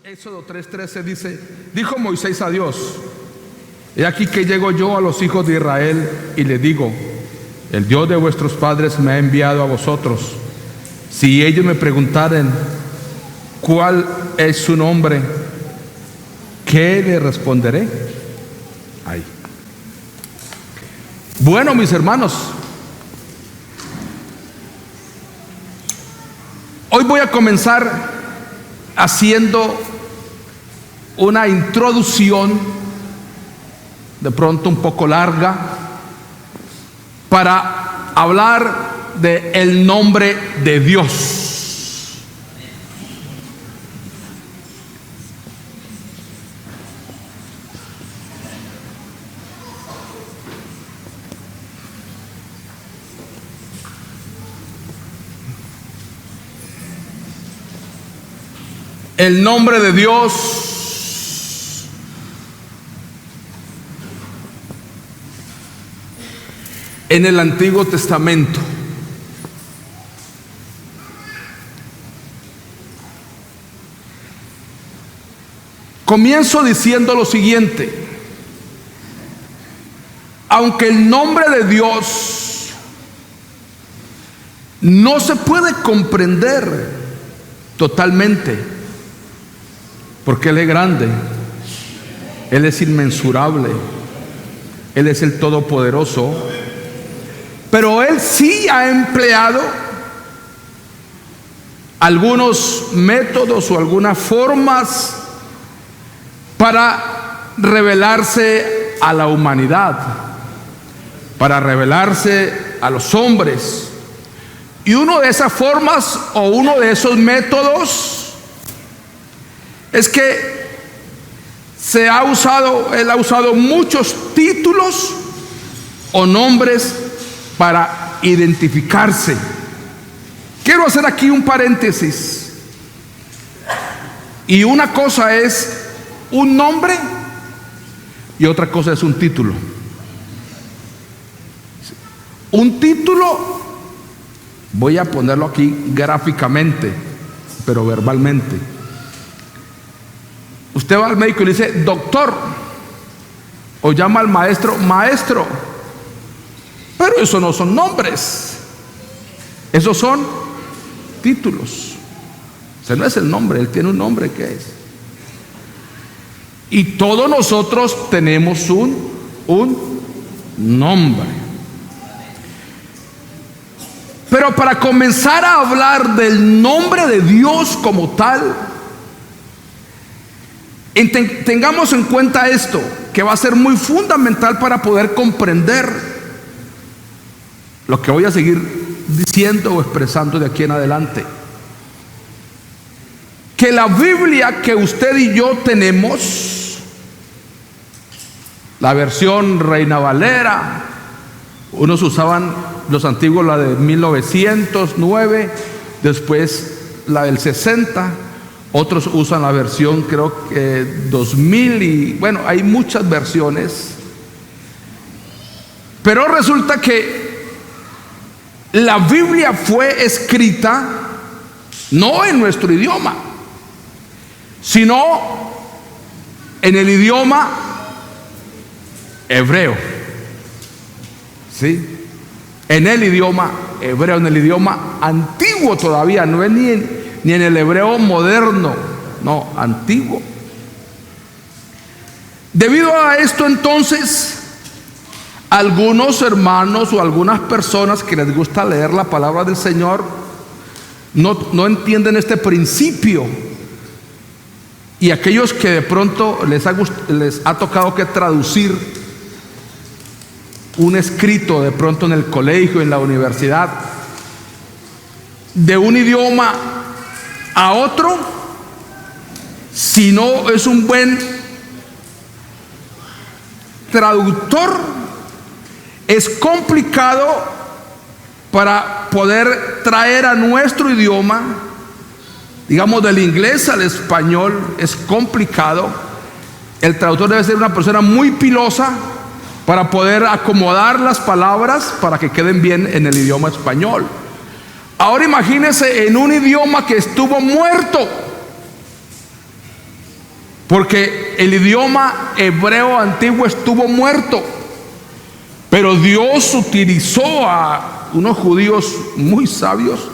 Éxodo 3:13 dice: dijo Moisés a Dios: he aquí que llego yo a los hijos de Israel y le digo, el Dios de vuestros padres me ha enviado a vosotros. Si ellos me preguntaren cuál es su nombre, ¿qué le responderé? Ahí. Bueno, mis hermanos, hoy voy a comenzar haciendo una introducción, de pronto un poco larga, para hablar del nombre de Dios. El nombre de Dios en el Antiguo Testamento. Comienzo diciendo lo siguiente: aunque el nombre de Dios no se puede comprender totalmente, porque Él es grande, Él es inmensurable, Él es el Todopoderoso, pero Él sí ha empleado algunos métodos o algunas formas para revelarse a la humanidad, para revelarse a los hombres. Y una de esas formas o uno de esos métodos es que Él ha usado muchos títulos o nombres para identificarse. Quiero hacer aquí un paréntesis. Y una cosa es un nombre y otra cosa es un título. Un título, voy a ponerlo aquí gráficamente, pero verbalmente. Usted va al médico y le dice doctor, o llama al maestro maestro, pero eso no son nombres, esos son títulos. Ese no es el nombre, Él tiene un nombre que es. Y todos nosotros tenemos un nombre. Pero para comenzar a hablar del nombre de Dios como tal, tengamos en cuenta esto, que va a ser muy fundamental para poder comprender lo que voy a seguir diciendo o expresando de aquí en adelante. Que la Biblia que usted y yo tenemos, la versión Reina Valera, unos usaban, los antiguos, la de 1909, después la del 60, otros usan la versión creo que 2000 y bueno, hay muchas versiones. Pero resulta que la Biblia fue escrita no en nuestro idioma, sino en el idioma hebreo. ¿Sí? En el idioma hebreo, en el idioma antiguo todavía, no es ni en el hebreo moderno, no, antiguo. Debido a esto, entonces, algunos hermanos o algunas personas que les gusta leer la palabra del Señor no entienden este principio. Y aquellos que de pronto les ha tocado que traducir un escrito de pronto en el colegio, en la universidad, de un idioma a otro, si no es un buen traductor, es complicado para poder traer a nuestro idioma, digamos del inglés al español, es complicado. El traductor debe ser una persona muy pilosa para poder acomodar las palabras para que queden bien en el idioma español. Ahora imagínese en un idioma que estuvo muerto. porque el idioma hebreo antiguo estuvo muerto, pero Dios utilizó a unos judíos muy sabios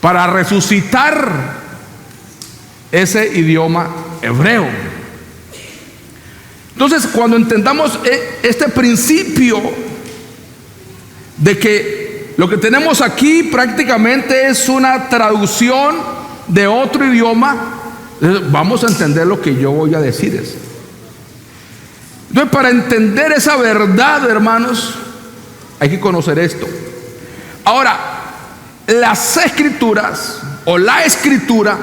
para resucitar ese idioma hebreo. Entonces, cuando entendamos este principio de que lo que tenemos aquí prácticamente es una traducción de otro idioma, vamos a entender lo que yo voy a decir. Entonces, para entender esa verdad, hermanos, hay que conocer esto. Ahora, las escrituras o la escritura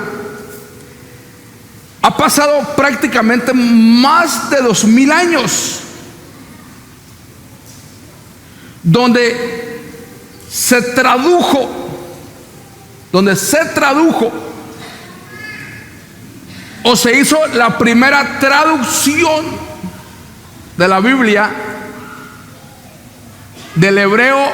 ha pasado prácticamente más de 2000 años donde se tradujo o se hizo la primera traducción de la Biblia del hebreo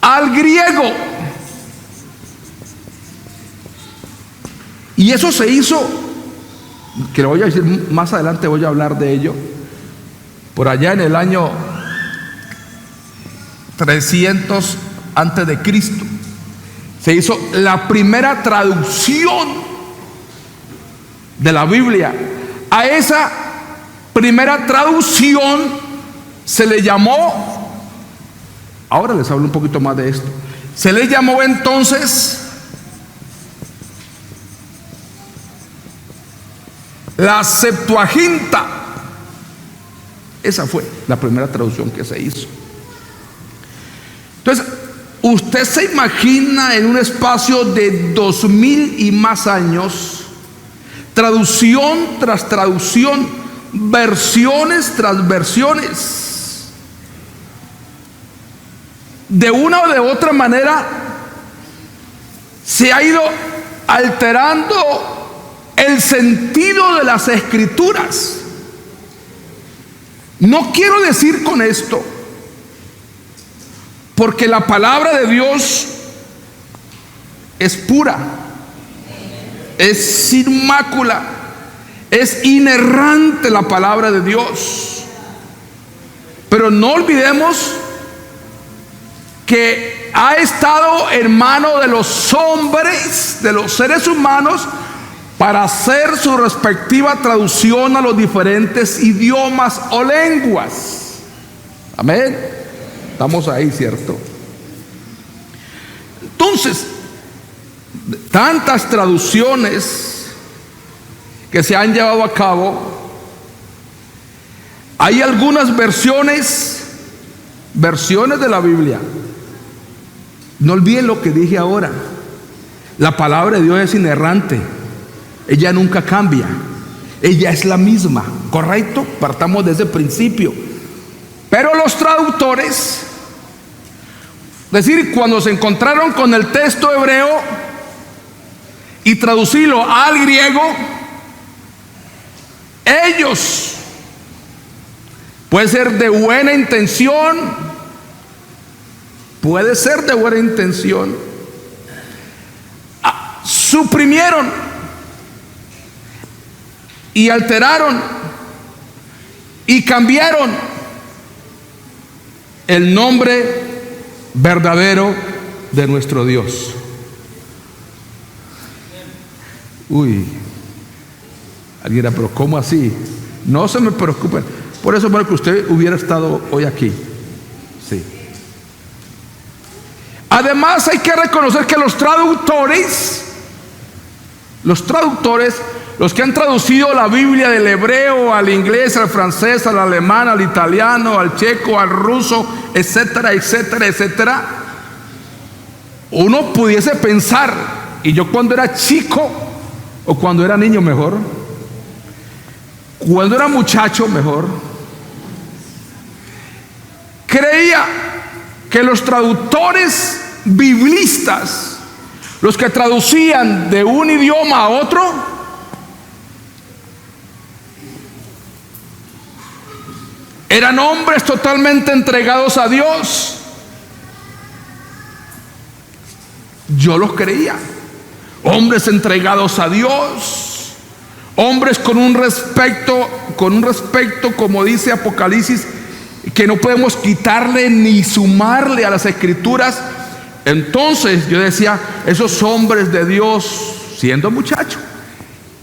al griego. Y eso se hizo, que lo voy a decir más adelante, voy a hablar de ello, por allá en el año 300 antes de Cristo. Se hizo la primera traducción de la Biblia. A esa primera traducción se le llamó, ahora les hablo un poquito más de esto, se le llamó entonces la Septuaginta. Esa fue la primera traducción que se hizo. Entonces, usted se imagina en un espacio de 2000 y más años, traducción tras traducción, versiones tras versiones, de una o de otra manera se ha ido alterando el sentido de las escrituras. No quiero decir con esto, porque la palabra de Dios es pura, es sin mácula, es inerrante la palabra de Dios. Pero no olvidemos que ha estado en manos de los hombres, de los seres humanos, para hacer su respectiva traducción a los diferentes idiomas o lenguas. Amén. Estamos ahí, ¿cierto? Entonces, tantas traducciones que se han llevado a cabo, hay algunas versiones de la Biblia. No olviden lo que dije ahora. La palabra de Dios es inerrante. Ella nunca cambia. Ella es la misma, ¿correcto? Partamos de ese principio. Pero los traductores, es decir, cuando se encontraron con el texto hebreo y traducirlo al griego, ellos, puede ser de buena intención, suprimieron y alteraron y cambiaron el nombre verdadero de nuestro Dios. Alguien dirá, pero ¿cómo así? No se me preocupen. Por eso para que usted hubiera estado hoy aquí. Sí. Además hay que reconocer que los traductores, los que han traducido la Biblia del hebreo al inglés, al francés, al alemán, al italiano, al checo, al ruso, etcétera, etcétera, etcétera, uno pudiese pensar, y yo cuando era chico, o cuando era niño mejor, cuando era muchacho mejor, creía que los traductores biblistas, los que traducían de un idioma a otro, eran hombres totalmente entregados a Dios. Yo los creía. Hombres entregados a Dios, hombres con un respeto, como dice Apocalipsis, que no podemos quitarle ni sumarle a las Escrituras. Entonces yo decía, esos hombres de Dios, siendo muchachos,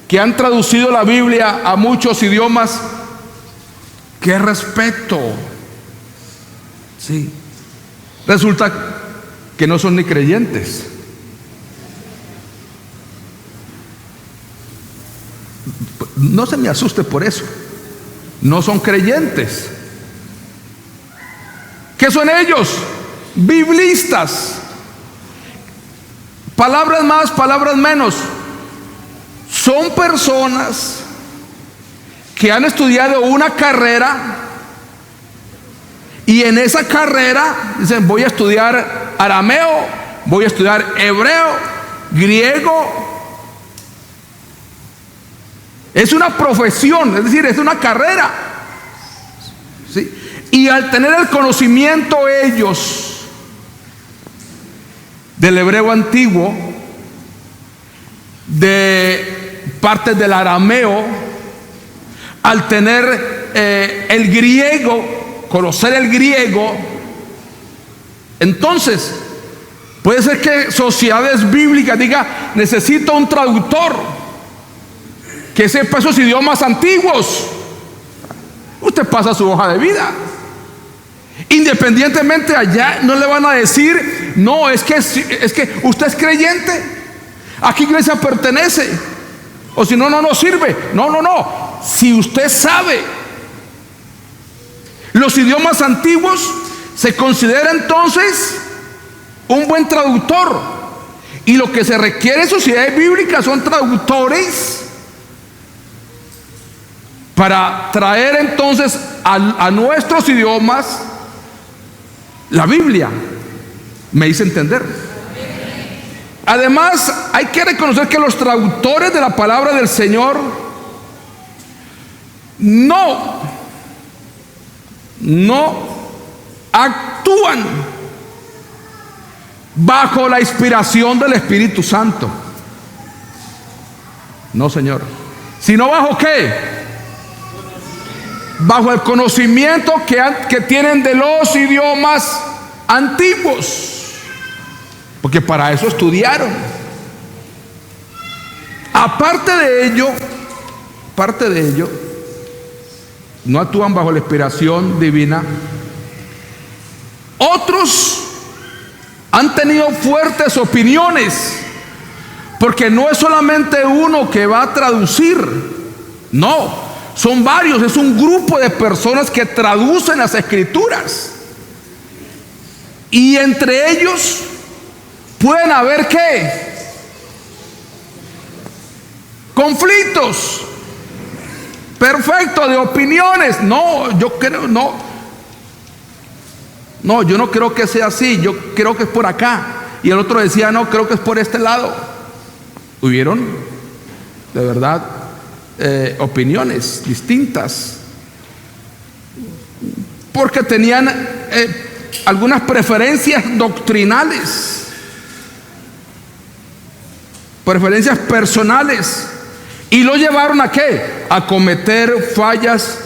que han traducido la Biblia a muchos idiomas, qué respeto. Sí. Resulta que no son ni creyentes. No se me asuste por eso. No son creyentes. ¿Qué son ellos? Biblistas. Palabras más, palabras menos. Son personas que han estudiado una carrera y en esa carrera dicen, voy a estudiar arameo, voy a estudiar hebreo, griego. Es una profesión, es decir, es una carrera. ¿Sí? Y al tener el conocimiento ellos del hebreo antiguo, de partes del arameo, al tener el griego, conocer el griego, entonces puede ser que sociedades bíblicas diga, necesito un traductor que sepa esos idiomas antiguos. Usted pasa su hoja de vida. Independientemente allá no le van a decir, no, es que usted es creyente, ¿a qué iglesia pertenece? O si no, no sirve. No. Si usted sabe los idiomas antiguos, se considera entonces un buen traductor. Y lo que se requiere en sociedades bíblicas son traductores para traer entonces a nuestros idiomas la Biblia. ¿Me hice entender? Además, hay que reconocer que los traductores de la palabra del Señor no actúan bajo la inspiración del Espíritu Santo. No, Señor. ¿Sino bajo qué? Bajo el conocimiento que tienen de los idiomas antiguos, porque para eso estudiaron. Aparte de ello, no actúan bajo la inspiración divina. Otros han tenido fuertes opiniones, porque no es solamente uno que va a traducir, no. Son varios, es un grupo de personas que traducen las Escrituras. Y entre ellos pueden haber ¿qué? Conflictos. Perfecto, de opiniones. No, yo creo, no, yo no creo que sea así, yo creo que es por acá. Y el otro decía, no, creo que es por este lado. ¿Hubieron? De verdad. Opiniones distintas porque tenían algunas preferencias doctrinales, preferencias personales, y lo llevaron a ¿qué? A cometer fallas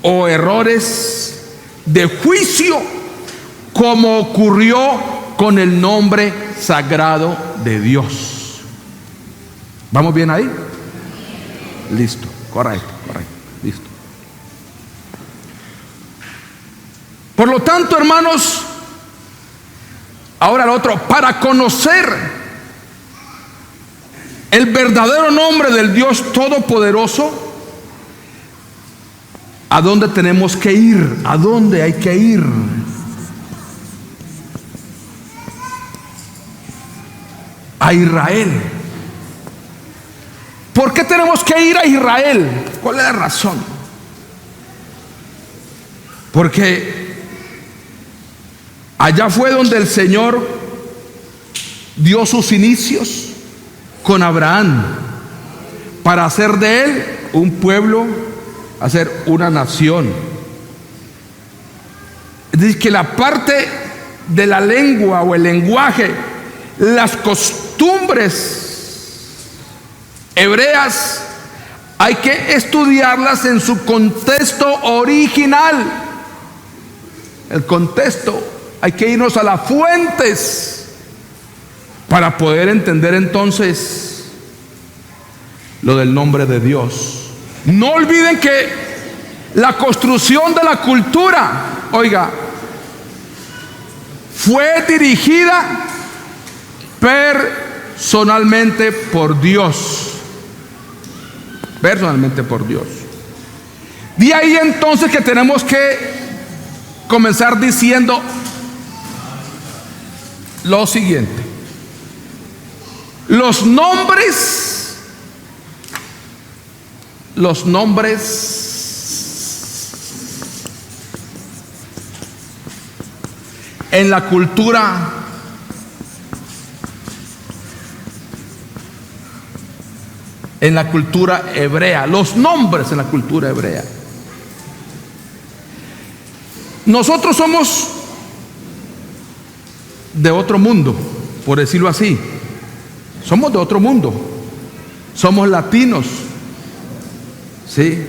o errores de juicio, como ocurrió con el nombre sagrado de Dios. ¿Vamos bien ahí? Listo, correcto, listo. Por lo tanto, hermanos, ahora lo otro, para conocer el verdadero nombre del Dios Todopoderoso, ¿a dónde tenemos que ir? ¿A dónde hay que ir? A Israel. ¿Por qué tenemos que ir a Israel? ¿Cuál es la razón? Porque allá fue donde el Señor dio sus inicios con Abraham, para hacer de él un pueblo, hacer una nación. Es decir, que la parte de la lengua o el lenguaje las costumbres hebreas hay que estudiarlas en su contexto original. El contexto, hay que irnos a las fuentes para poder entender entonces lo del nombre de Dios. No olviden que la construcción de la cultura, oiga, fue dirigida personalmente por Dios. Personalmente por Dios. De ahí entonces que tenemos que comenzar diciendo lo siguiente: los nombres en la cultura hebrea, los nombres en la cultura hebrea. Nosotros somos de otro mundo, por decirlo así. Somos de otro mundo. Somos latinos. ¿Sí?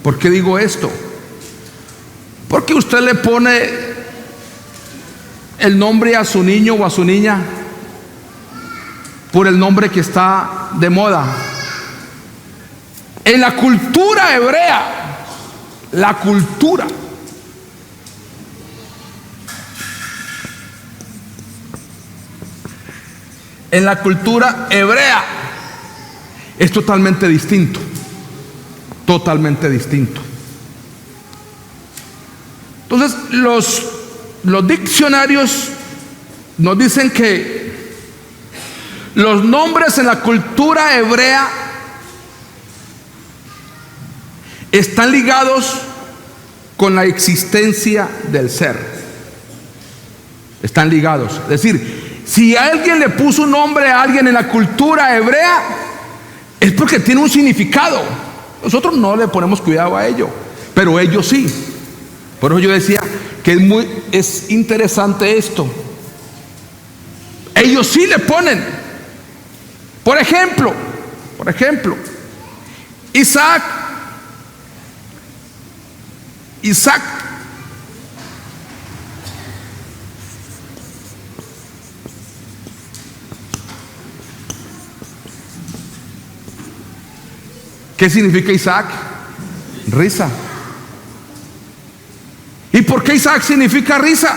¿Por qué digo esto? Porque usted le pone el nombre a su niño o a su niña por el nombre que está de moda. En la cultura hebrea, la cultura en la cultura hebrea es totalmente distinto. Totalmente distinto. Entonces, los diccionarios nos dicen que los nombres en la cultura hebrea están ligados con la existencia del ser. Están ligados. Es decir, si alguien le puso un nombre a alguien en la cultura hebrea, es porque tiene un significado. Nosotros no le ponemos cuidado a ello, pero ellos sí. Por eso yo decía que es interesante esto. Ellos sí le ponen. Por ejemplo, Isaac. ¿Qué significa Isaac? Risa. ¿Y por qué Isaac significa risa?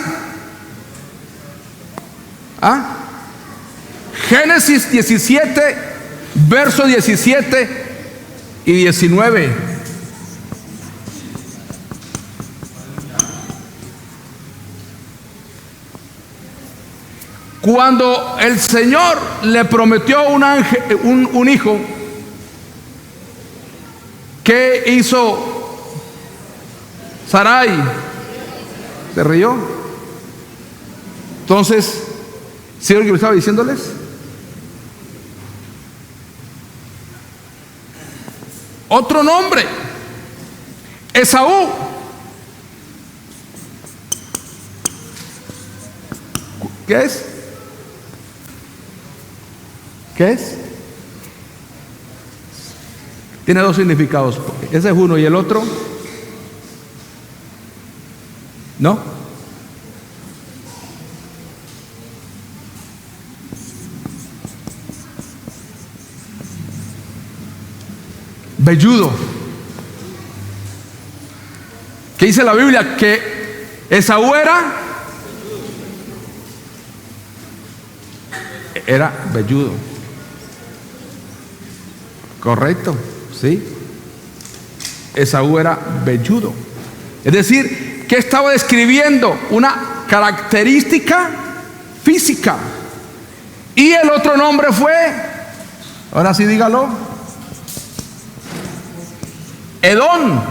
¿Ah? Génesis 17, versos 17 y 19. Cuando el Señor le prometió un hijo, ¿qué hizo Sarai? Se rió. Entonces, ¿sí lo que estaba diciéndoles? Otro nombre, Esaú. ¿Qué es? ¿Qué es? Tiene dos significados. Ese es uno y el otro ¿no? Velludo. ¿Qué dice la Biblia? Que Esaú era velludo. Correcto, sí. Esaú era velludo. Es decir, ¿qué estaba describiendo? Una característica física. Y el otro nombre fue, ahora sí dígalo, Edom,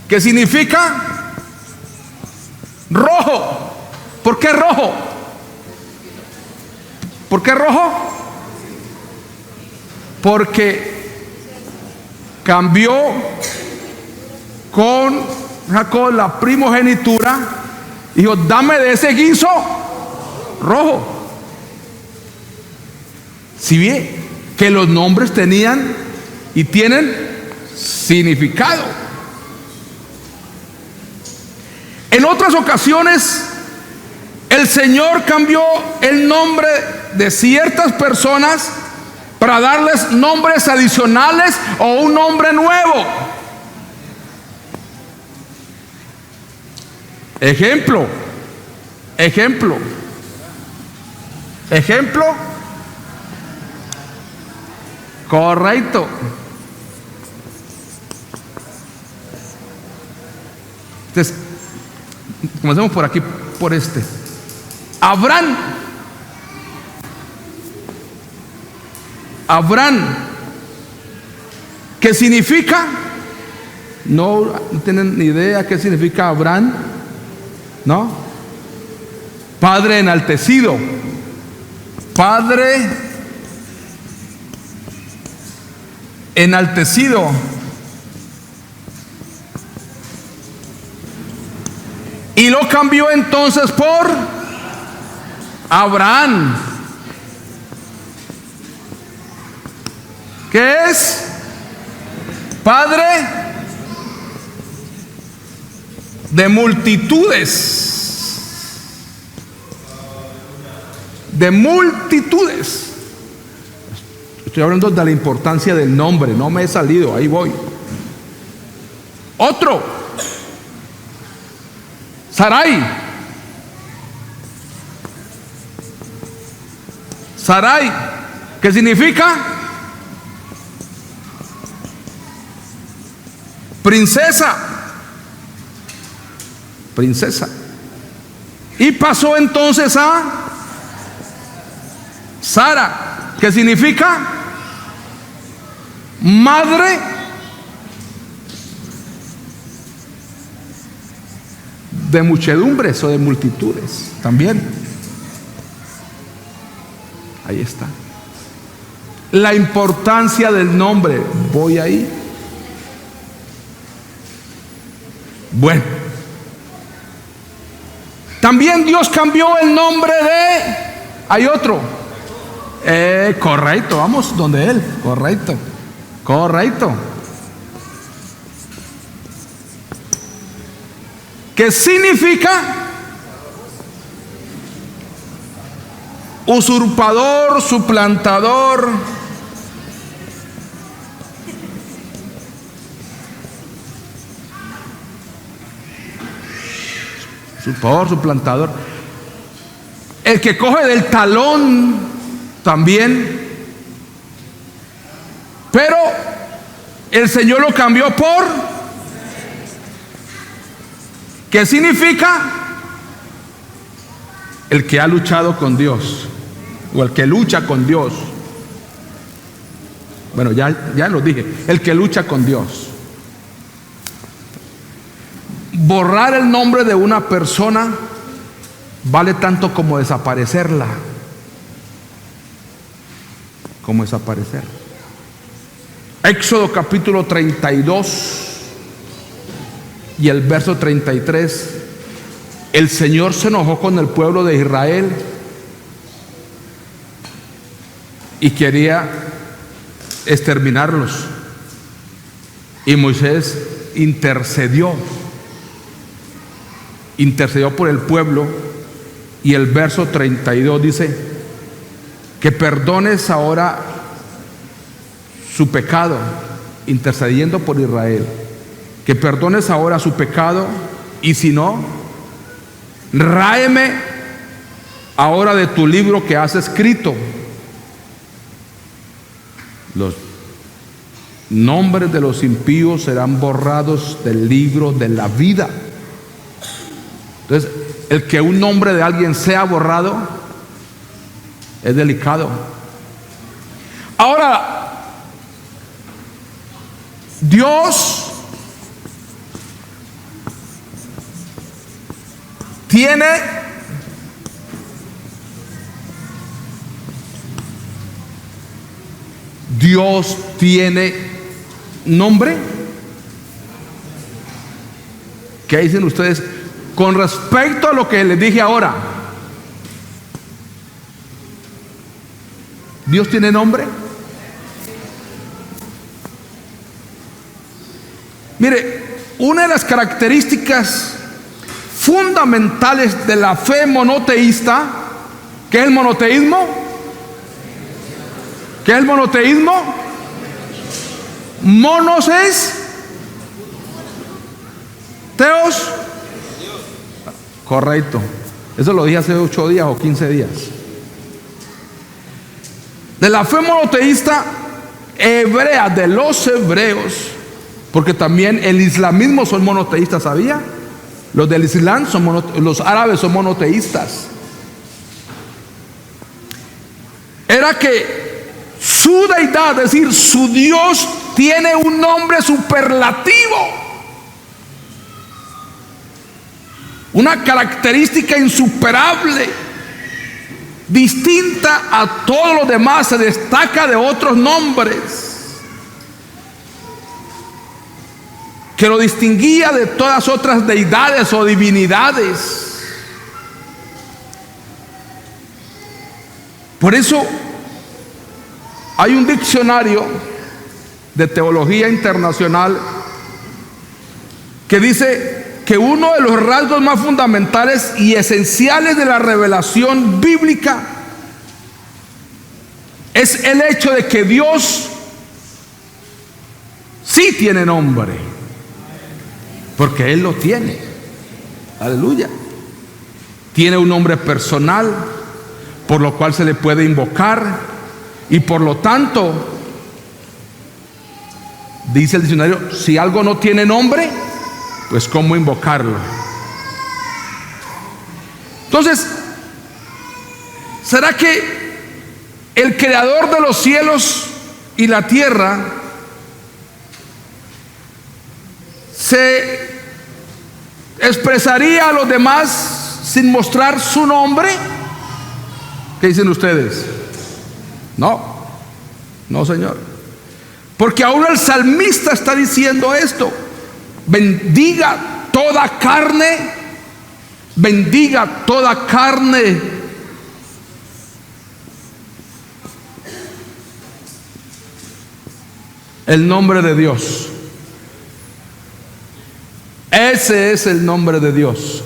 que significa rojo. ¿Por qué rojo? ¿Por qué rojo? Porque cambió con Jacob la primogenitura. Dijo, dame de ese guiso rojo. Si bien que los nombres tenían y tienen significado. En otras ocasiones, el Señor cambió el nombre de ciertas personas para darles nombres adicionales o un nombre nuevo. Ejemplo. Correcto. Entonces, comencemos por aquí, por este. Abraham, ¿qué significa? No tienen ni idea qué significa Abraham, ¿no? Padre enaltecido, Padre enaltecido. Y lo cambió entonces por Abraham, que es Padre de multitudes. De multitudes. Estoy hablando de la importancia del nombre, no me he salido, ahí voy. Otro, Sarai. Sarai, ¿qué significa? Princesa. Y pasó entonces a Sara, ¿qué significa? Madre de muchedumbres o de multitudes también. Ahí está. La importancia del nombre. Voy ahí. Bueno. También Dios cambió el nombre de... Hay otro. Correcto, vamos donde Él. Correcto. ¿Qué significa? Usurpador, suplantador. Usurpador, suplantador. El que coge del talón también. Pero el Señor lo cambió por... ¿Qué significa? El que ha luchado con Dios, o el que lucha con Dios. Bueno, ya lo dije, el que lucha con Dios. Borrar el nombre de una persona vale tanto como desaparecerla. Éxodo capítulo 32 y el verso 33. El Señor se enojó con el pueblo de Israel y quería exterminarlos. Y Moisés intercedió por el pueblo. Y el verso 32 dice: que perdones ahora su pecado, intercediendo por Israel, que perdones ahora su pecado, y si no, ráeme ahora de tu libro que has escrito. Los nombres de los impíos serán borrados del libro de la vida. Entonces, el que un nombre de alguien sea borrado es delicado. Ahora, Dios tiene nombre. ¿Qué dicen ustedes con respecto a lo que les dije ahora? ¿Dios tiene nombre? Mire, una de las características fundamentales de la fe monoteísta, ¿qué es el monoteísmo? ¿Qué es el monoteísmo? Monos es Teos. Correcto. Eso lo dije hace 8 días o 15 días. De la fe monoteísta hebrea, de los hebreos, porque también el islamismo son monoteístas, ¿sabía? Los del Islam los árabes son monoteístas. Era que su deidad, es decir, su Dios, tiene un nombre superlativo, una característica insuperable, distinta a todos los demás, se destaca de otros nombres, que lo distinguía de todas otras deidades o divinidades. Por eso hay un diccionario de teología internacional que dice que uno de los rasgos más fundamentales y esenciales de la revelación bíblica es el hecho de que Dios sí tiene nombre, porque Él lo tiene. Aleluya. Tiene un nombre personal, por lo cual se le puede invocar, y por lo tanto, dice el diccionario, si algo no tiene nombre, pues cómo invocarlo. Entonces, ¿será que el creador de los cielos y la tierra se expresaría a los demás sin mostrar su nombre? ¿Qué dicen ustedes? No, no, Señor. Porque aún el salmista está diciendo esto: bendiga toda carne, bendiga toda carne el nombre de Dios. Ese es el nombre de Dios.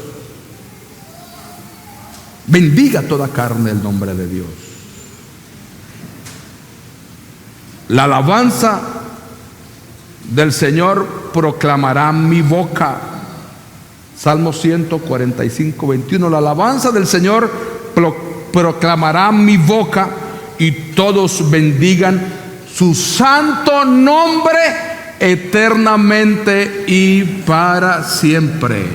Bendiga toda carne el nombre de Dios. La alabanza del Señor proclamará mi boca. Salmo 145, 21. La alabanza del Señor proclamará mi boca, y todos bendigan su santo nombre eternamente y para siempre.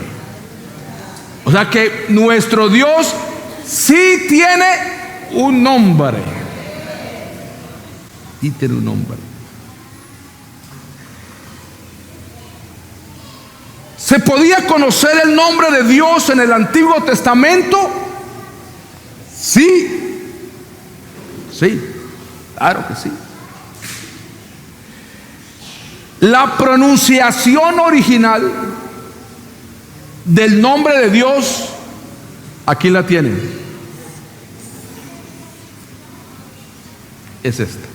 O sea que nuestro Dios sí tiene un nombre. Y tiene un nombre. ¿Se podía conocer el nombre de Dios en el Antiguo Testamento? Sí. Sí, claro que sí. La pronunciación original del nombre de Dios, aquí la tienen. Es esta.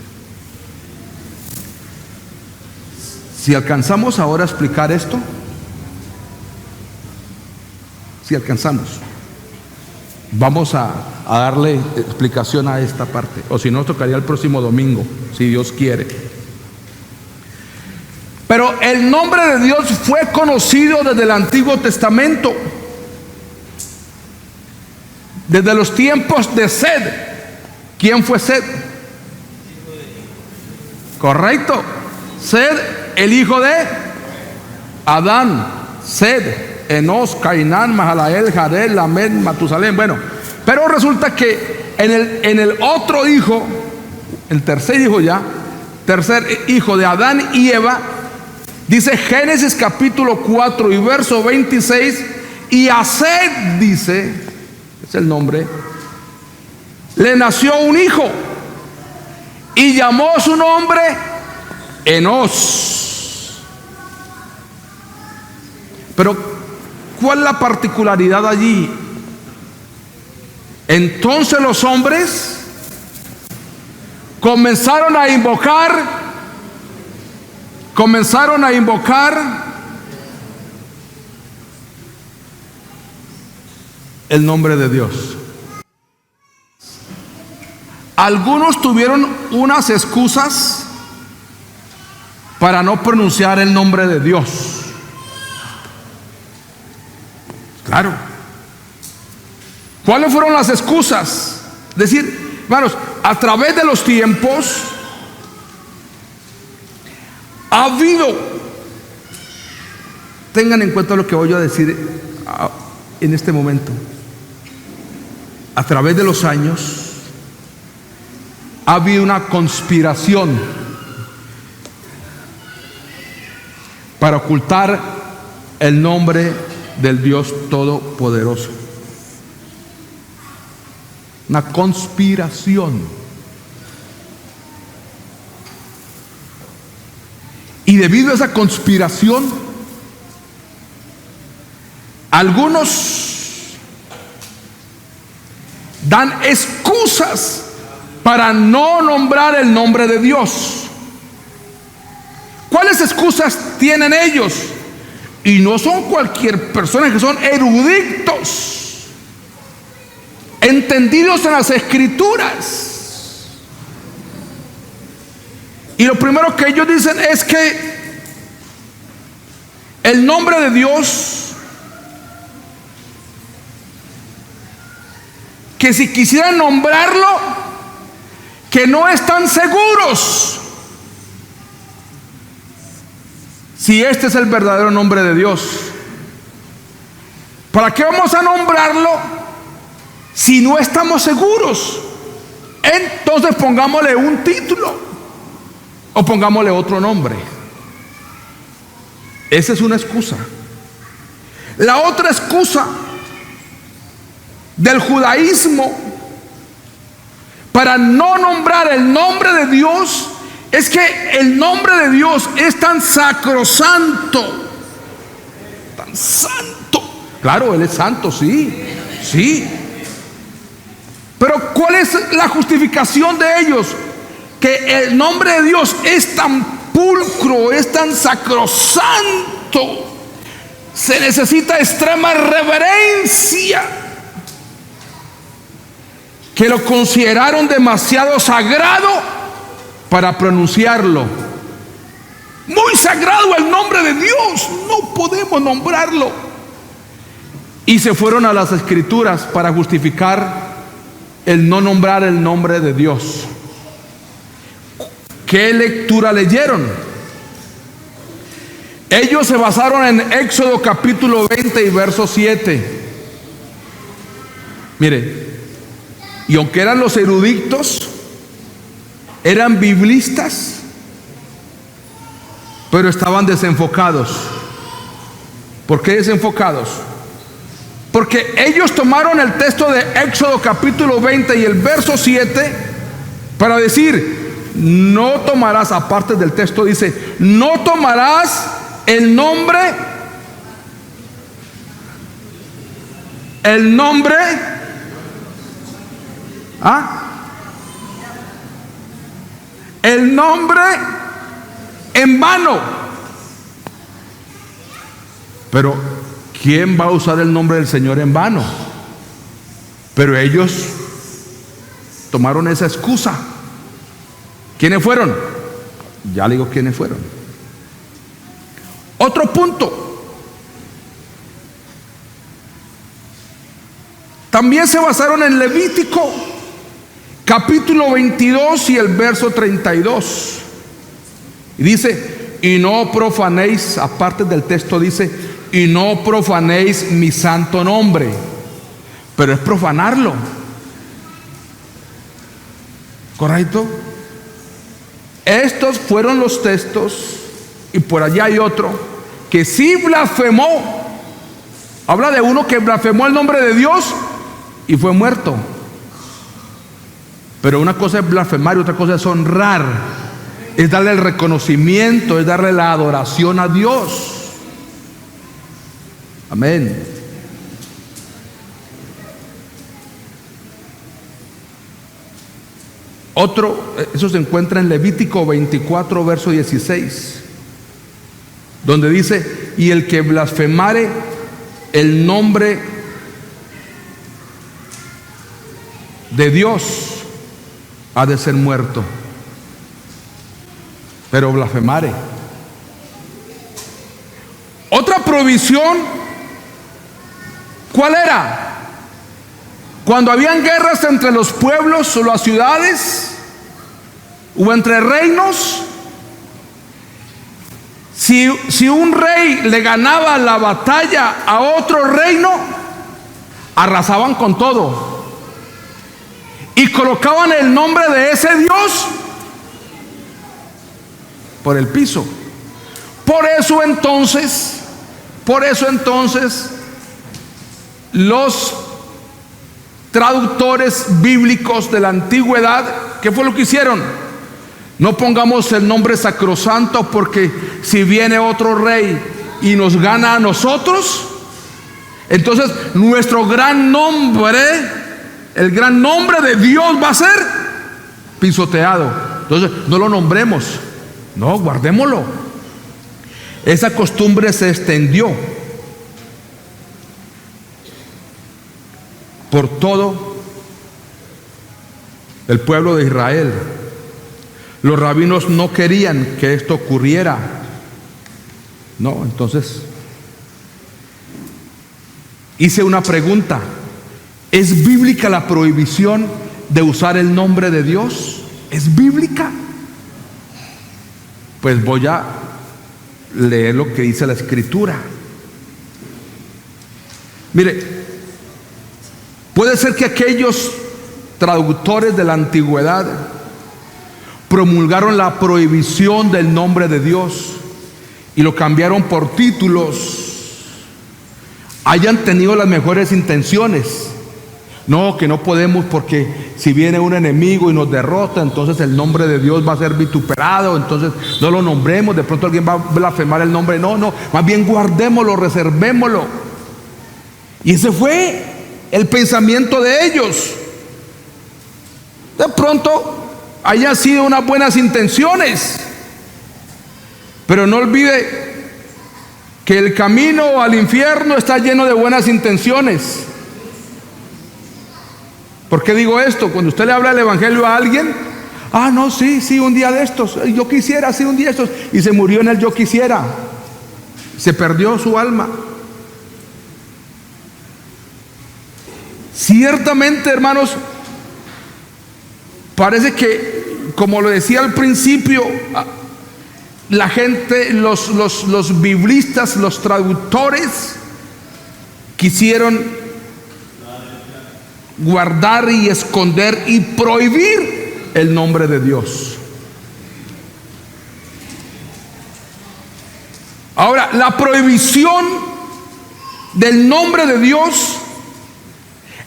Si alcanzamos ahora a explicar esto, si alcanzamos, vamos a darle explicación a esta parte, o si no, tocaría el próximo domingo, si Dios quiere. Pero el nombre de Dios fue conocido desde el Antiguo Testamento, desde los tiempos de Sed. ¿Quién fue Sed? Correcto. Sed, el hijo de Adán. Sed, Enos, Cainán, Mahalael, Jared, Lamed, Matusalén. Bueno, pero resulta que en el otro hijo, el tercer hijo ya, tercer hijo de Adán y Eva, dice Génesis capítulo 4 y verso 26, y a Sed, dice, es el nombre, le nació un hijo, y llamó su nombre Enos. Pero ¿cuál es la particularidad allí? Entonces los hombres comenzaron a invocar el nombre de Dios. Algunos tuvieron unas excusas para no pronunciar el nombre de Dios. Claro. ¿Cuáles fueron las excusas? Es decir, hermanos, a través de los tiempos ha habido, tengan en cuenta lo que voy a decir en este momento, a través de los años ha habido una conspiración para ocultar el nombre del Dios Todopoderoso. Una conspiración. Y debido a esa conspiración, algunos dan excusas para no nombrar el nombre de Dios. ¿Cuáles excusas tienen ellos? Y no son cualquier persona, que son eruditos, entendidos en las Escrituras. Y lo primero que ellos dicen es que el nombre de Dios, que si quisieran nombrarlo, que no están seguros si este es el verdadero nombre de Dios. ¿Para qué vamos a nombrarlo si no estamos seguros? Entonces pongámosle un título o pongámosle otro nombre. Esa es una excusa. La otra excusa del judaísmo para no nombrar el nombre de Dios es que el nombre de Dios es tan sacrosanto, tan santo. Claro, Él es santo, sí, sí. Pero ¿cuál es la justificación de ellos? Que el nombre de Dios es tan pulcro, es tan sacrosanto, se necesita extrema reverencia, que lo consideraron demasiado sagrado para pronunciarlo. Muy sagrado el nombre de Dios, no podemos nombrarlo. Y se fueron a las Escrituras para justificar el no nombrar el nombre de Dios. ¿Qué lectura leyeron? Ellos se basaron en Éxodo capítulo 20 y verso 7. Mire, y aunque eran los eruditos, eran biblistas, pero estaban desenfocados. ¿Por qué desenfocados? Porque ellos tomaron el texto de Éxodo capítulo 20 y el verso 7 para decir: no tomarás, aparte del texto dice, no tomarás el nombre el nombre en vano. Pero ¿quién va a usar el nombre del Señor en vano? Pero ellos tomaron esa excusa. ¿Quiénes fueron? Ya le digo quiénes fueron. Otro punto. También se basaron en Levítico capítulo 22 y el verso 32. Y dice: y no profanéis, aparte del texto dice: y no profanéis mi santo nombre. Pero es profanarlo, ¿correcto? Estos fueron los textos, y por allá hay otro que sí blasfemó. Habla de uno que blasfemó el nombre de Dios y fue muerto. Pero una cosa es blasfemar y otra cosa es honrar. Es darle el reconocimiento, es darle la adoración a Dios. Amén. Eso se encuentra en Levítico 24, verso 16, donde dice: y el que blasfemare el nombre de Dios ha de ser muerto. Pero blasfemare. Otra provisión, ¿cuál era? Cuando habían guerras entre los pueblos o las ciudades, o entre reinos, si un rey le ganaba la batalla a otro reino, arrasaban con todo y colocaban el nombre de ese Dios por el piso. Por eso entonces los traductores bíblicos de la antigüedad, ¿qué fue lo que hicieron? No pongamos el nombre sacrosanto, porque si viene otro rey y nos gana a nosotros, entonces nuestro gran nombre, el gran nombre de Dios, va a ser pisoteado. Entonces no lo nombremos, no, guardémoslo. Esa costumbre se extendió por todo el pueblo de Israel. Los rabinos no querían que esto ocurriera. No, entonces hice una pregunta: ¿es bíblica la prohibición de usar el nombre de Dios? ¿Es bíblica? Pues voy a leer lo que dice la Escritura. Mire, puede ser que aquellos traductores de la antigüedad promulgaron la prohibición del nombre de Dios y lo cambiaron por títulos, hayan tenido las mejores intenciones. No, que no podemos, porque si viene un enemigo y nos derrota, entonces el nombre de Dios va a ser vituperado, entonces no lo nombremos, de pronto alguien va a blasfemar el nombre. No, más bien guardémoslo, reservémoslo. Y ese fue el pensamiento de ellos. De pronto hayan sido unas buenas intenciones, pero no olvide que el camino al infierno está lleno de buenas intenciones. ¿Por qué digo esto? Cuando usted le habla el evangelio a alguien: no, sí, un día de estos, yo quisiera, sí, un día de estos, y se murió en el yo quisiera, se perdió su alma. Ciertamente, hermanos, parece que, como lo decía al principio, la gente, los biblistas, los traductores, quisieron guardar y esconder y prohibir el nombre de Dios. Ahora, la prohibición del nombre de Dios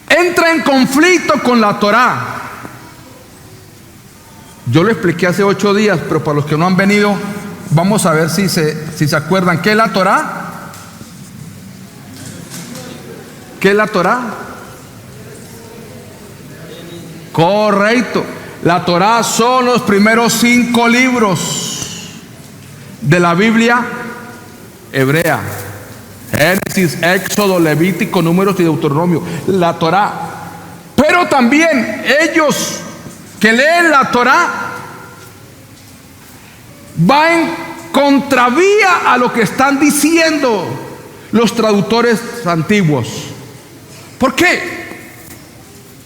entra en conflicto con la Torá. Yo lo expliqué hace 8 días, pero para los que no han venido, vamos a ver si se acuerdan. ¿Qué es la Torá? ¿Qué es la Torá? Correcto. La Torá son los primeros 5 libros de la Biblia hebrea: Génesis, Éxodo, Levítico, Números y Deuteronomio. La Torá. Pero también ellos que leen la Torá va en contravía a lo que están diciendo los traductores antiguos. ¿Por qué?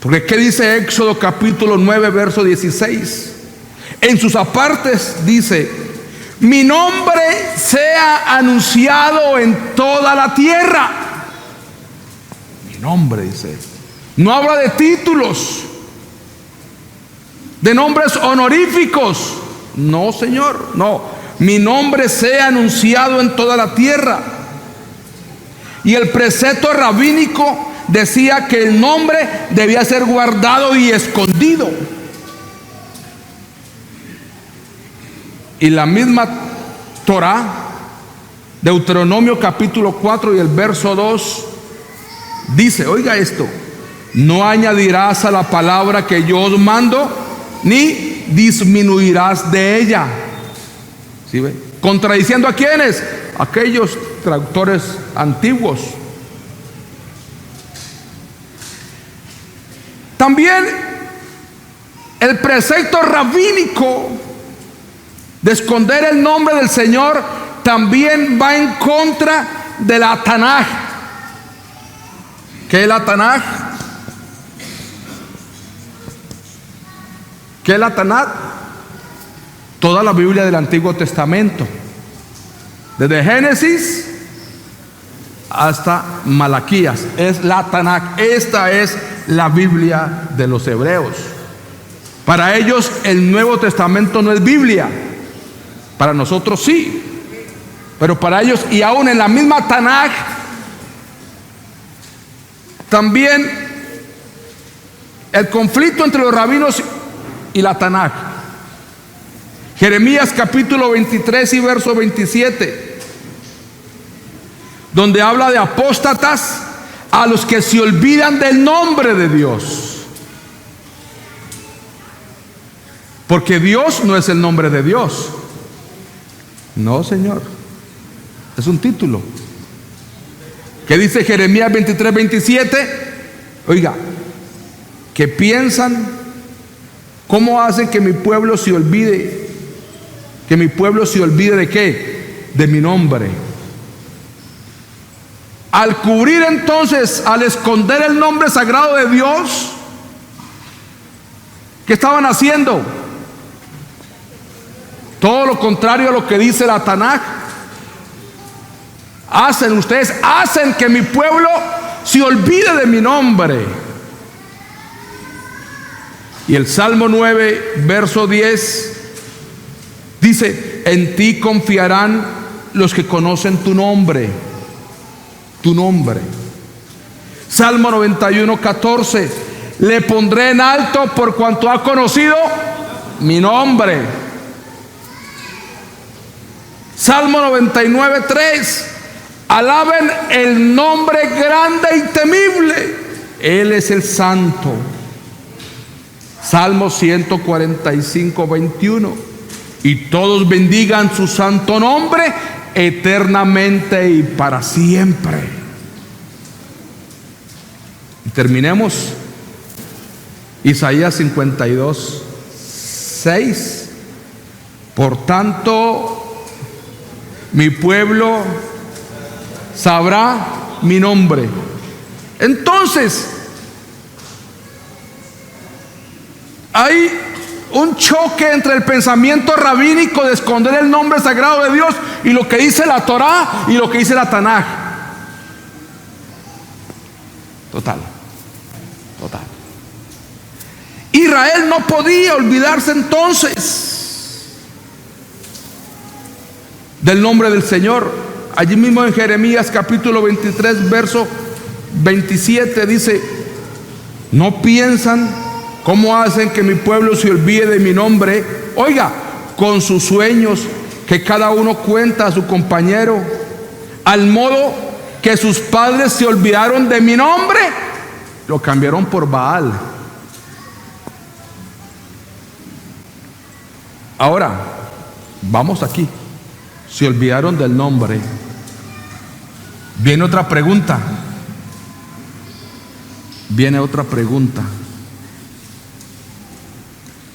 Porque ¿qué dice Éxodo capítulo 9, verso 16? En sus apartes dice: mi nombre sea anunciado en toda la tierra. Mi nombre, dice. No habla de títulos, de nombres honoríficos. No, Señor, no. Mi nombre sea anunciado en toda la tierra. Y el precepto rabínico decía que el nombre debía ser guardado y escondido. Y la misma Torá, Deuteronomio capítulo 4 y el verso 2, dice, oiga esto: no añadirás a la palabra que yo os mando ni disminuirás de ella. ¿Sí ve? Contradiciendo a quienes, aquellos traductores antiguos. También el precepto rabínico de esconder el nombre del Señor también va en contra de la Tanaj. ¿Qué es la Tanaj? ¿Qué es la Tanaj? Toda la Biblia del Antiguo Testamento, desde Génesis hasta Malaquías, es la Tanaj. Esta es la Biblia de los hebreos. Para ellos el Nuevo Testamento no es Biblia, para nosotros sí, pero para ellos, y aún en la misma Tanaj, también el conflicto entre los rabinos y la Tanaj. Jeremías capítulo 23 y verso 27, donde habla de apóstatas a los que se olvidan del nombre de Dios, porque Dios no es el nombre de Dios. No, Señor, es un título. ¿Qué dice Jeremías 23, 27? Oiga, que piensan, ¿cómo hacen que mi pueblo se olvide? Que mi pueblo se olvide ¿de qué? De mi nombre. Al cubrir entonces, al esconder el nombre sagrado de Dios, ¿qué estaban haciendo? Todo lo contrario a lo que dice la Tanaj. Ustedes hacen que mi pueblo se olvide de mi nombre. Y el Salmo 9, verso 10 dice: en ti confiarán los que conocen tu nombre. Tu nombre. Salmo 91, 14: le pondré en alto por cuanto ha conocido mi nombre. Salmo 99, 3: alaben el nombre grande y temible, Él es el santo. Salmo 145, 21: y todos bendigan su santo nombre eternamente y para siempre. Y terminemos Isaías 52, 6: por tanto mi pueblo sabrá mi nombre. Entonces hay un choque entre el pensamiento rabínico de esconder el nombre sagrado de Dios y lo que dice la Torá y lo que dice la Tanaj. Total. Israel no podía olvidarse entonces del nombre del Señor. Allí mismo en Jeremías capítulo 23, verso 27 dice: no piensan cómo hacen que mi pueblo se olvide de mi nombre. Oiga, con sus sueños que cada uno cuenta a su compañero, al modo que sus padres se olvidaron de mi nombre, lo cambiaron por Baal. Ahora, vamos aquí. Se olvidaron del nombre. Viene otra pregunta.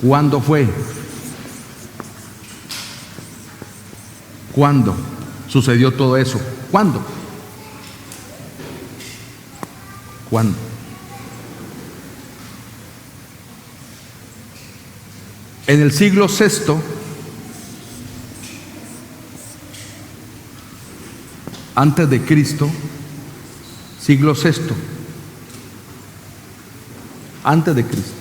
¿Cuándo fue? ¿Cuándo sucedió todo eso? ¿Cuándo? En el siglo VI antes de Cristo, siglo VI antes de Cristo.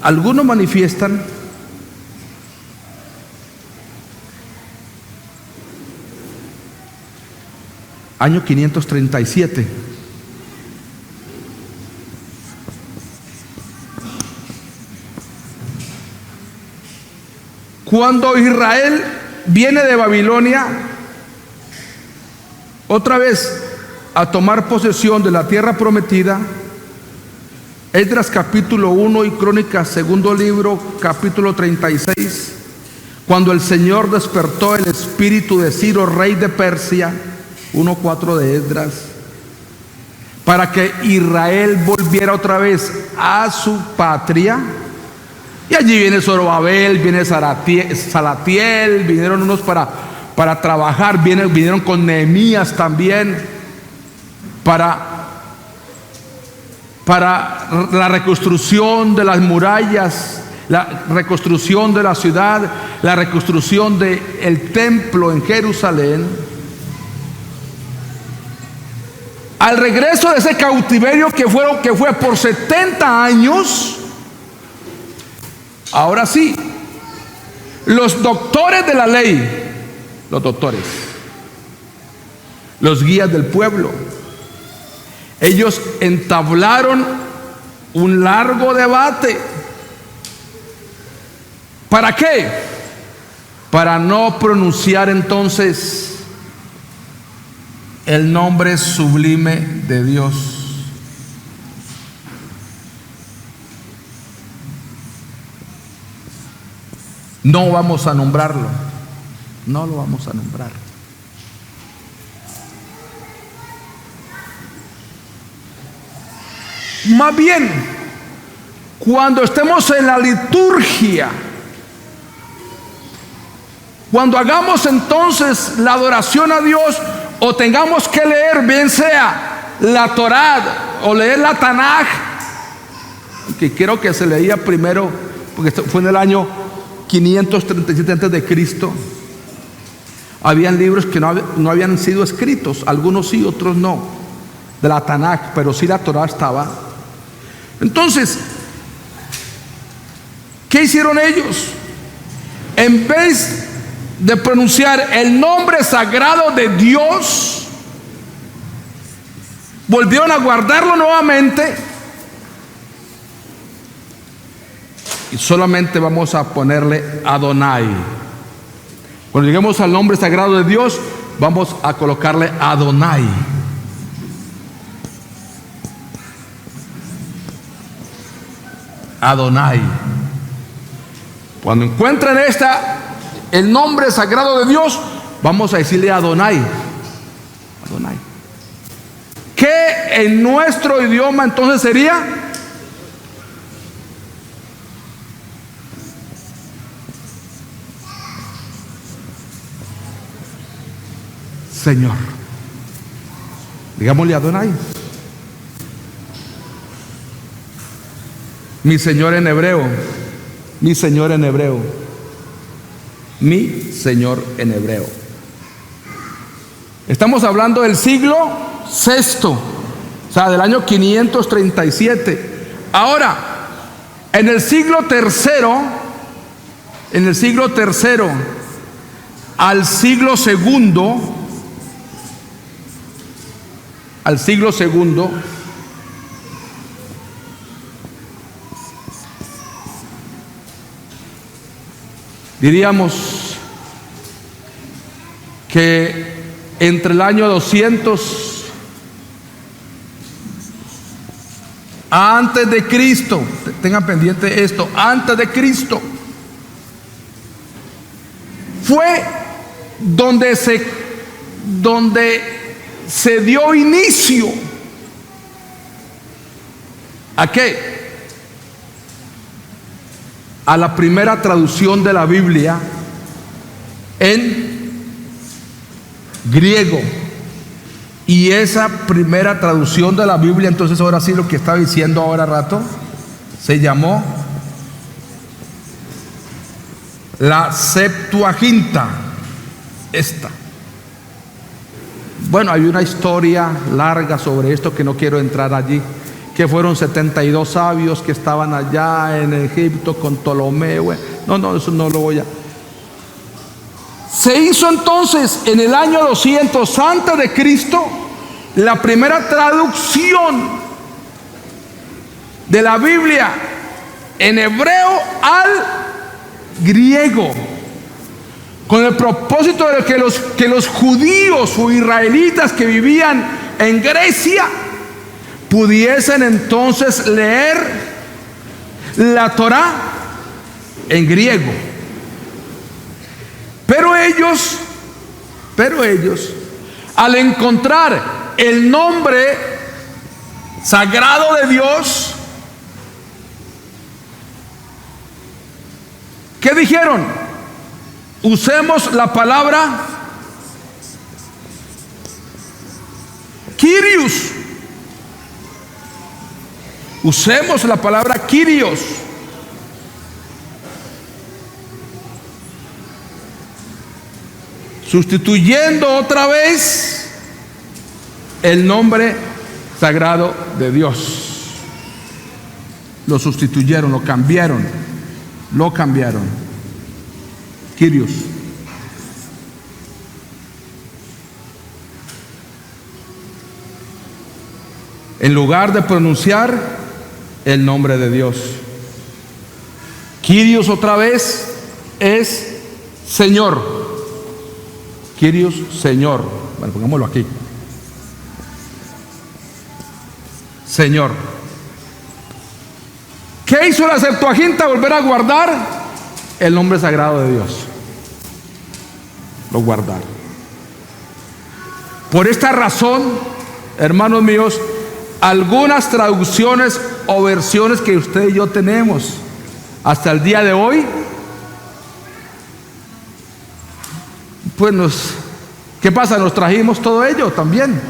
Algunos manifiestan año 537. Cuando Israel viene de Babilonia, otra vez a tomar posesión de la tierra prometida, Esdras capítulo 1 y Crónicas segundo libro capítulo 36, cuando el Señor despertó el espíritu de Ciro, rey de Persia, 1:4 de Esdras, para que Israel volviera otra vez a su patria. Y allí viene Zorobabel, viene Salatiel, vinieron unos para trabajar, vinieron con Nehemías también, para la reconstrucción de las murallas, la reconstrucción de la ciudad, la reconstrucción del templo en Jerusalén. Al regreso de ese cautiverio que fue por 70 años, ahora sí, los doctores de la ley, los guías del pueblo, ellos entablaron un largo debate. ¿Para qué? Para no pronunciar entonces el nombre sublime de Dios. No vamos a nombrarlo, no lo vamos a nombrar. Más bien, cuando estemos en la liturgia, cuando hagamos entonces la adoración a Dios, o tengamos que leer, bien sea la Torá o leer la Tanaj, que creo que se leía primero, porque fue en el año 537 antes de Cristo. Habían libros que no habían sido escritos, algunos sí, otros no, de la Tanaj, pero sí la Torá estaba. Entonces, ¿qué hicieron ellos? En vez de pronunciar el nombre sagrado de Dios, volvieron a guardarlo nuevamente y solamente vamos a ponerle Adonai. Cuando lleguemos al nombre sagrado de Dios, vamos a colocarle Adonai. Adonai. Cuando encuentren el nombre sagrado de Dios, vamos a decirle Adonai. Adonai. ¿Qué en nuestro idioma entonces sería? Señor. Digámosle Adonai. Mi Señor en hebreo. Mi Señor en hebreo. Mi Señor en hebreo. Estamos hablando del siglo VI, o sea, del año 537. Ahora, en el siglo III al siglo II, diríamos que entre el año 200 antes de Cristo, tengan pendiente esto, antes de Cristo, fue donde se dio inicio ¿a qué? A la primera traducción de la Biblia en griego. Y esa primera traducción de la Biblia, entonces ahora sí lo que estaba diciendo ahora rato, se llamó la Septuaginta. Esta. Bueno, hay una historia larga sobre esto que no quiero entrar allí, que fueron 72 sabios que estaban allá en Egipto con Ptolomeo. No, eso no lo voy a... Se hizo entonces en el año 200 antes de Cristo la primera traducción de la Biblia en hebreo al griego, con el propósito de que los judíos o israelitas que vivían en Grecia pudiesen entonces leer la Torá en griego. Pero ellos, al encontrar el nombre sagrado de Dios, ¿qué dijeron? Usemos la palabra Kyrios. Usemos la palabra Kyrios. Sustituyendo otra vez el nombre sagrado de Dios. Lo sustituyeron, lo cambiaron. Kyrios. En lugar de pronunciar el nombre de Dios. Kyrios otra vez es Señor. Kyrios, Señor. Bueno, pongámoslo aquí. Señor. ¿Qué hizo la Septuaginta? Volver a guardar el nombre sagrado de Dios. Lo guardaron. Por esta razón, hermanos míos, algunas traducciones o versiones que usted y yo tenemos hasta el día de hoy, pues ¿qué pasa? Nos trajimos todo ello también.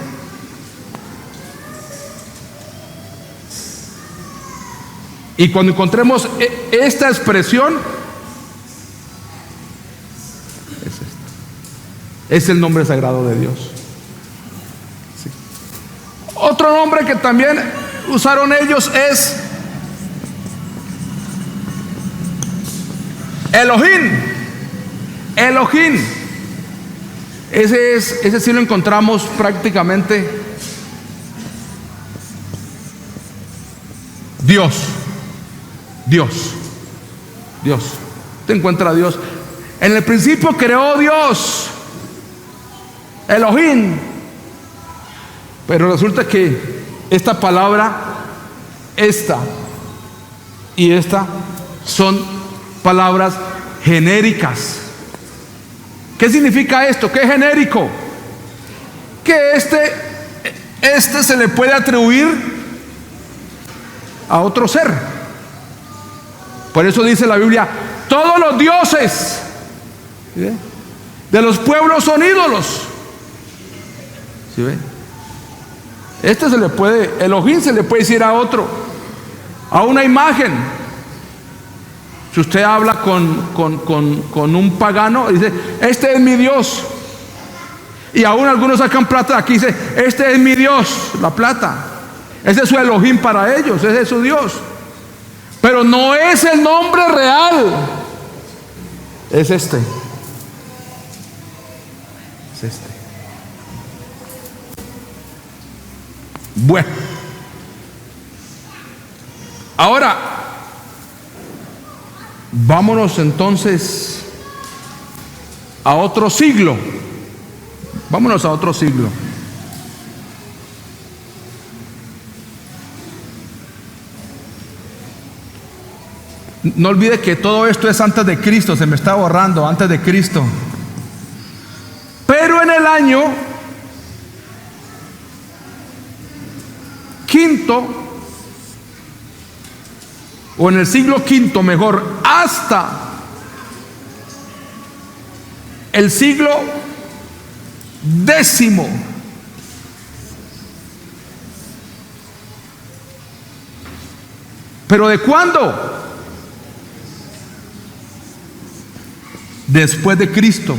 Y cuando encontremos esta expresión, es el nombre sagrado de Dios. Sí. Otro nombre que también usaron ellos es Elohim. Elohim. Ese sí lo encontramos prácticamente. Dios. Te encuentra a Dios. En el principio creó Dios, Elohim. Pero resulta que esta palabra, esta y esta, son palabras genéricas. ¿Qué significa esto? ¿Qué es genérico? Que este se le puede atribuir a otro ser. Por eso dice la Biblia, todos los dioses de los pueblos son ídolos. ¿Sí ve? Este se le puede, Elohim se le puede decir a otro, a una imagen. Si usted habla con un pagano, dice, este es mi Dios. Y aún algunos sacan plata de aquí, dice, este es mi Dios, la plata. Ese es su Elohim para ellos, ese es su Dios. Pero no es el nombre real. Es este. Bueno. Ahora, vámonos entonces a otro siglo. Vámonos a otro siglo. No olvide que todo esto es antes de Cristo, se me está borrando, antes de Cristo. Pero en el año quinto, o en el siglo quinto mejor, hasta el siglo décimo, ¿pero de cuándo? Después de Cristo.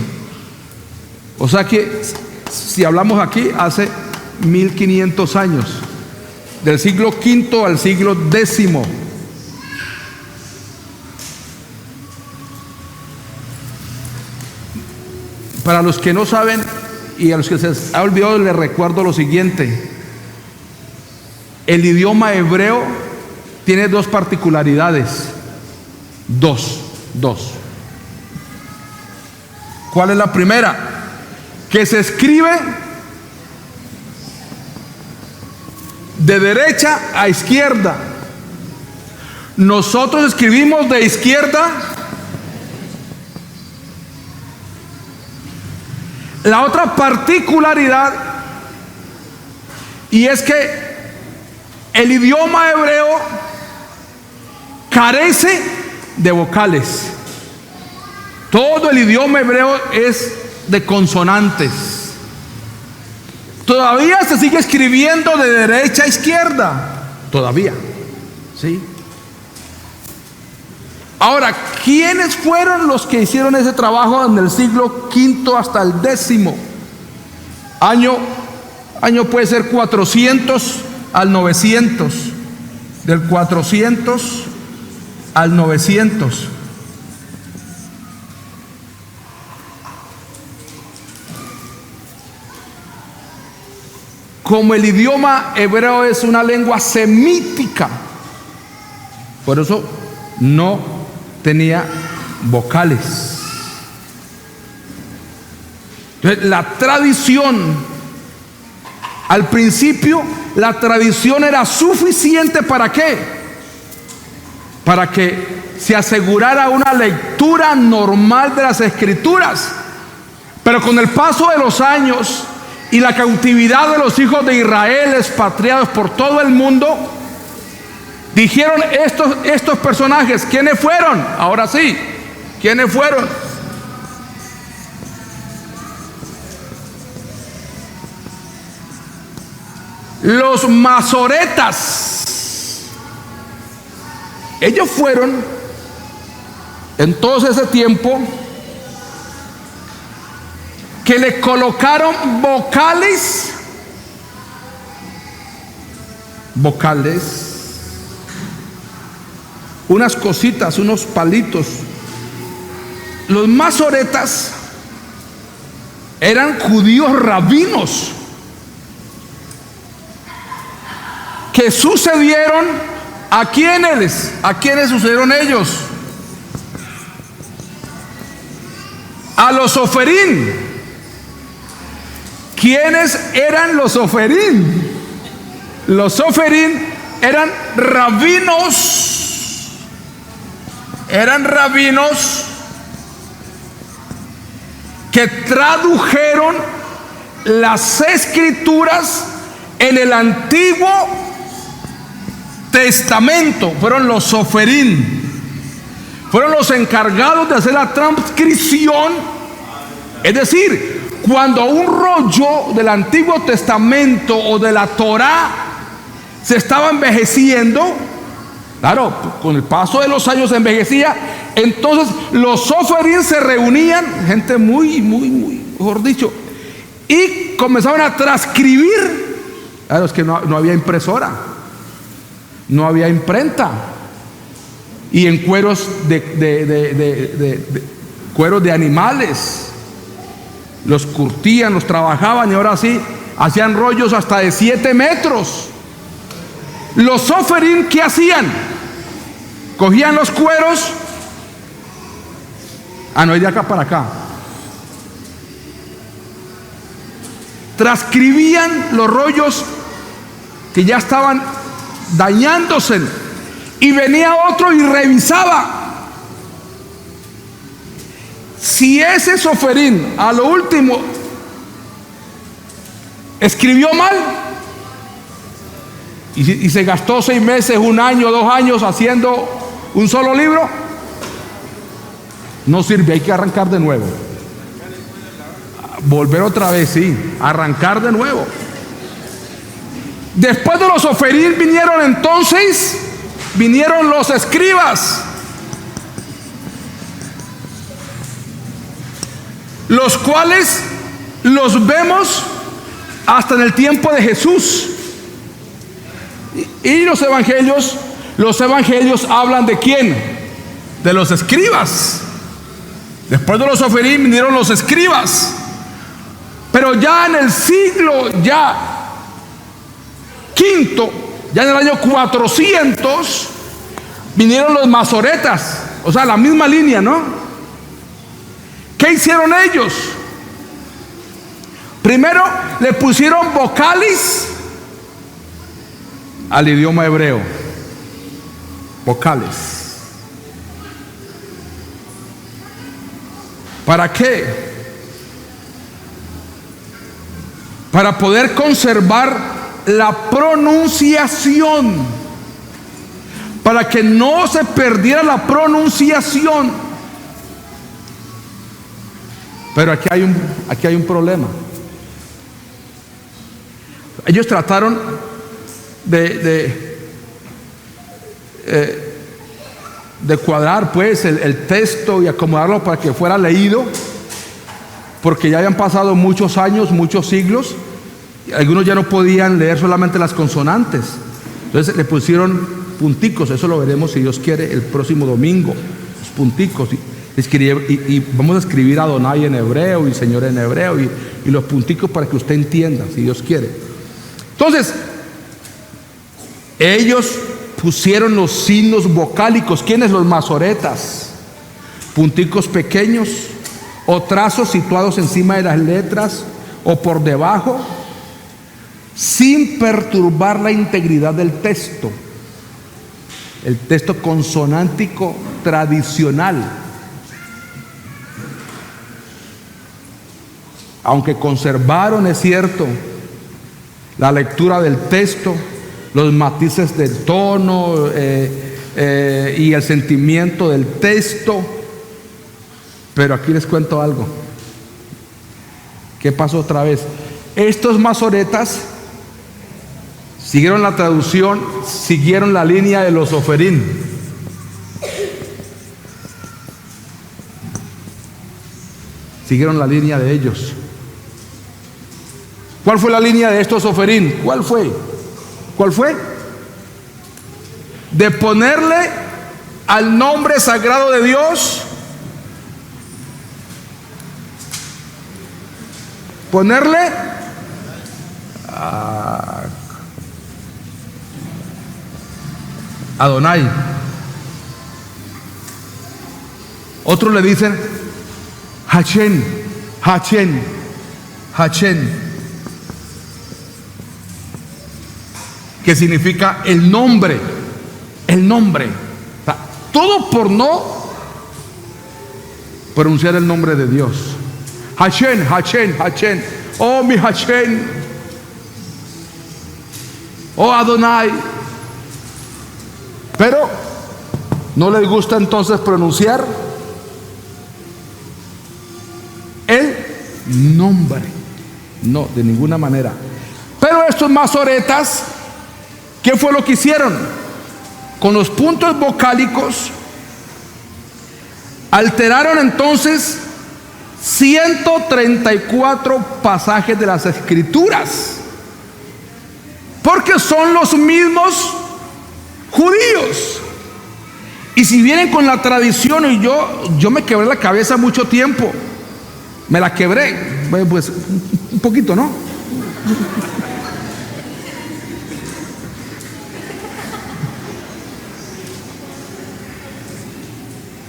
O sea que si hablamos aquí hace 1500 años, del siglo quinto al siglo décimo. Para los que no saben y a los que se les ha olvidado, les recuerdo lo siguiente: el idioma hebreo tiene dos particularidades. Dos. ¿Cuál es la primera? Que se escribe de derecha a izquierda. Nosotros escribimos de izquierda. La otra particularidad, y es que el idioma hebreo carece de vocales. Todo el idioma hebreo es de consonantes. Todavía se sigue escribiendo de derecha a izquierda. Todavía. ¿Sí? Ahora, ¿quiénes fueron los que hicieron ese trabajo en el siglo V hasta el X? Año puede ser 400 al 900. Del 400 al 900. Como el idioma hebreo es una lengua semítica, por eso no tenía vocales. Entonces, la tradición, al principio, la tradición era suficiente ¿para qué? Para que se asegurara una lectura normal de las Escrituras. Pero con el paso de los años y la cautividad de los hijos de Israel expatriados por todo el mundo, dijeron estos personajes, ¿quiénes fueron? Ahora sí, ¿quiénes fueron? Los masoretas. Ellos fueron, en todo ese tiempo, que le colocaron vocales, unas cositas, unos palitos. Los masoretas eran judíos rabinos que sucedieron a quienes sucedieron ellos, a los soferín. ¿Quiénes eran los soferín? Los soferín eran rabinos. Eran rabinos que tradujeron las Escrituras en el Antiguo Testamento. Fueron los soferín. Fueron los encargados de hacer la transcripción. Es decir, cuando un rollo del Antiguo Testamento o de la Torá se estaba envejeciendo, claro, con el paso de los años se envejecía, entonces los soferín se reunían, gente muy, mejor dicho, y comenzaban a transcribir. Claro, es que no había impresora, no había imprenta, y en cueros cueros de animales. Los curtían, los trabajaban, y ahora sí hacían rollos hasta de 7 metros. Los soferín, ¿qué hacían? Cogían los cueros. No hay de acá para acá. Transcribían los rollos que ya estaban dañándose, y venía otro y revisaba. Si ese soferín a lo último escribió mal y se gastó 6 meses, 1 año, 2 años haciendo un solo libro, no sirve, hay que arrancar de nuevo. Volver otra vez, sí, arrancar de nuevo. Después de los soferín vinieron los escribas, los cuales los vemos hasta en el tiempo de Jesús. Y los evangelios hablan ¿de quién? De los escribas. Después de los soferín vinieron los escribas. Pero ya en el siglo V, ya en el año 400, vinieron los masoretas. O sea, la misma línea, ¿no? ¿Qué hicieron ellos? Primero le pusieron vocales al idioma hebreo. Vocales. ¿Para qué? Para poder conservar la pronunciación, para que no se perdiera la pronunciación. Pero aquí hay un problema. Ellos trataron de cuadrar pues el texto y acomodarlo para que fuera leído, porque ya habían pasado muchos años, muchos siglos, y algunos ya no podían leer solamente las consonantes. Entonces le pusieron punticos. Eso lo veremos, si Dios quiere, el próximo domingo. Los punticos, y vamos a escribir Adonai en hebreo y Señor en hebreo, y los punticos para que usted entienda, si Dios quiere. Entonces ellos pusieron los signos vocálicos. ¿Quiénes? Los masoretas. Punticos pequeños o trazos situados encima de las letras o por debajo, sin perturbar la integridad del texto. El texto consonántico tradicional. Aunque conservaron, es cierto, la lectura del texto, los matices del tono y el sentimiento del texto. Pero aquí les cuento algo. ¿Qué pasó otra vez? Estos masoretas siguieron la traducción, siguieron la línea de los oferín. Siguieron la línea de ellos. ¿Cuál fue la línea de estos oferín? ¿Cuál fue? ¿Cuál fue? De ponerle al nombre sagrado de Dios, ponerle Adonai. Otros le dicen Hachem, Hachem, Hachem, que significa el nombre, el nombre. O sea, todo por no pronunciar el nombre de Dios. Hachem, Hachem, Hachem. Oh, mi Hachem. Oh, Adonai. Pero no les gusta entonces pronunciar el nombre. No, de ninguna manera. Pero estos masoretas, ¿qué fue lo que hicieron? Con los puntos vocálicos alteraron entonces 134 pasajes de las Escrituras, porque son los mismos judíos. Y si vienen con la tradición, y yo me quebré la cabeza mucho tiempo, me la quebré, pues un poquito, ¿no?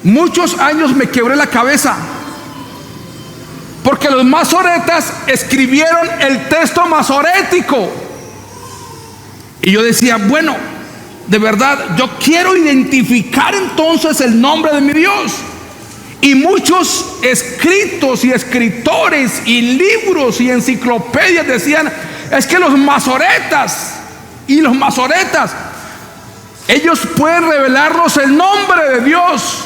Muchos años me quebré la cabeza, porque los masoretas escribieron el texto masorético. Y yo decía, bueno, de verdad, yo quiero identificar entonces el nombre de mi Dios. Y muchos escritos y escritores y libros y enciclopedias decían, es que los masoretas ellos pueden revelarnos el nombre de Dios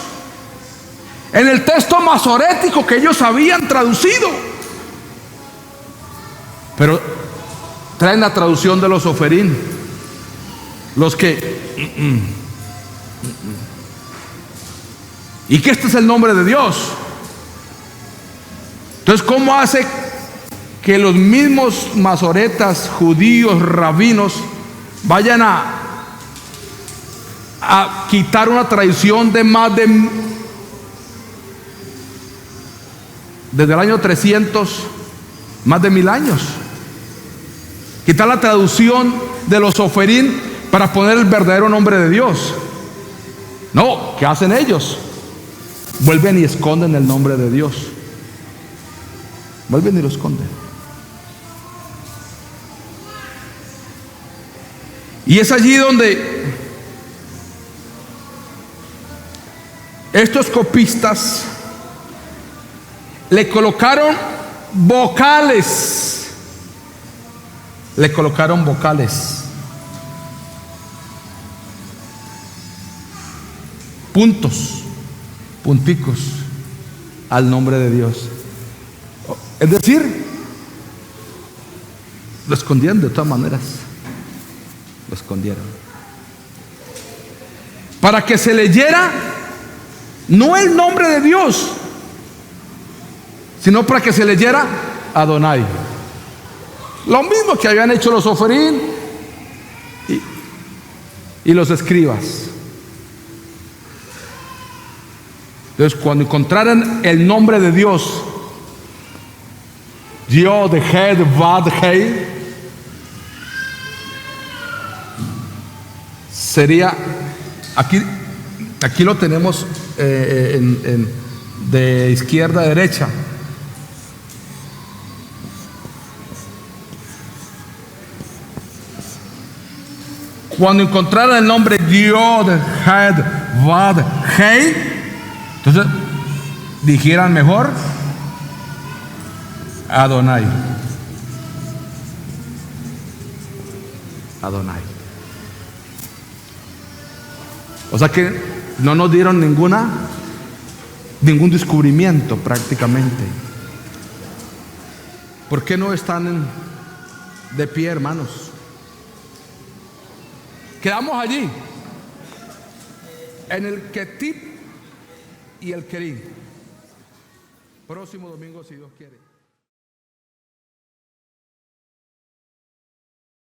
en el texto masorético que ellos habían traducido. Pero traen la traducción de los oferín, los que y que este es el nombre de Dios. Entonces, ¿cómo hace que los mismos masoretas, judíos, rabinos vayan a quitar una tradición de más de, desde el año 300, más de 1000 años? Quitar la traducción de los oferín para poner el verdadero nombre de Dios. No, ¿qué hacen ellos? Vuelven y esconden el nombre de Dios. Vuelven y lo esconden. Y es allí donde estos copistas le colocaron vocales. Le colocaron vocales. Puntos, punticos al nombre de Dios. Es decir, lo escondieron de todas maneras. Lo escondieron. Para que se leyera no el nombre de Dios, sino para que se leyera Adonai. Lo mismo que habían hecho los oferín y los escribas. Entonces, cuando encontraran el nombre de Dios, Yod, Hed, Vad, Hei, sería, aquí lo tenemos de izquierda a derecha. Cuando encontraran el nombre Yod, Hed, Vad, Hei, entonces dijeran mejor Adonai. Adonai. O sea que no nos dieron ningún descubrimiento prácticamente. ¿Por qué no están de pie, hermanos? Quedamos allí en el Ketib y el Kerim. Próximo domingo, si Dios quiere.